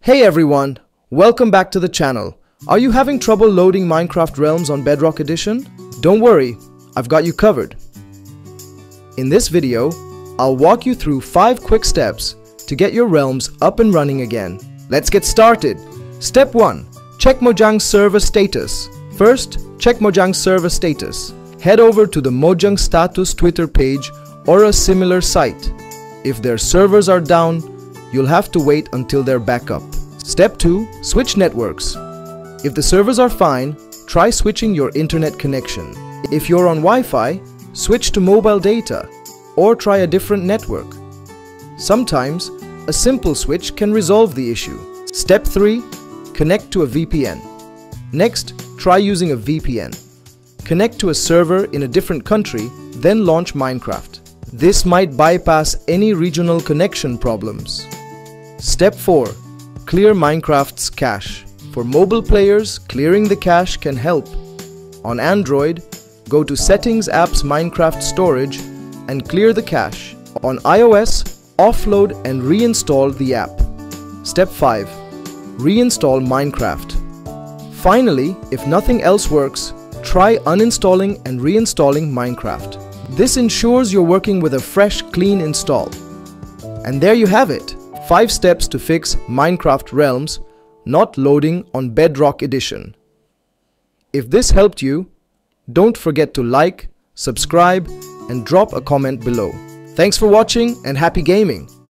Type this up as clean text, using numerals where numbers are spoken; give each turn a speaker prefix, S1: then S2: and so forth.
S1: Hey everyone, welcome back to the channel. Are you having trouble loading Minecraft Realms on Bedrock Edition? Don't worry, I've got you covered. In this video, I'll walk you through 5 quick steps to get your realms up and running again. Let's get started. Step 1. Check Mojang's server status. First, check Mojang's server status. Head over to the Mojang status Twitter page or a similar site. If their servers are down, you'll have to wait until they're back up. Step 2. Switch networks. If the servers are fine, try switching your internet connection. If you're on Wi-Fi, switch to mobile data or try a different network. Sometimes, a simple switch can resolve the issue. Step 3. Connect to a VPN. Next, try using a VPN. Connect to a server in a different country, then launch Minecraft. This might bypass any regional connection problems. Step 4. Clear Minecraft's cache. For mobile players, clearing the cache can help. On Android, go to Settings Apps Minecraft Storage and clear the cache. On iOS, offload and reinstall the app. Step 5. Reinstall Minecraft. Finally, if nothing else works, try uninstalling and reinstalling Minecraft. This ensures you're working with a fresh, clean install. And there you have it. 5 steps to fix Minecraft Realms not loading on Bedrock Edition. If this helped you, don't forget to like, subscribe, and drop a comment below. Thanks for watching and happy gaming!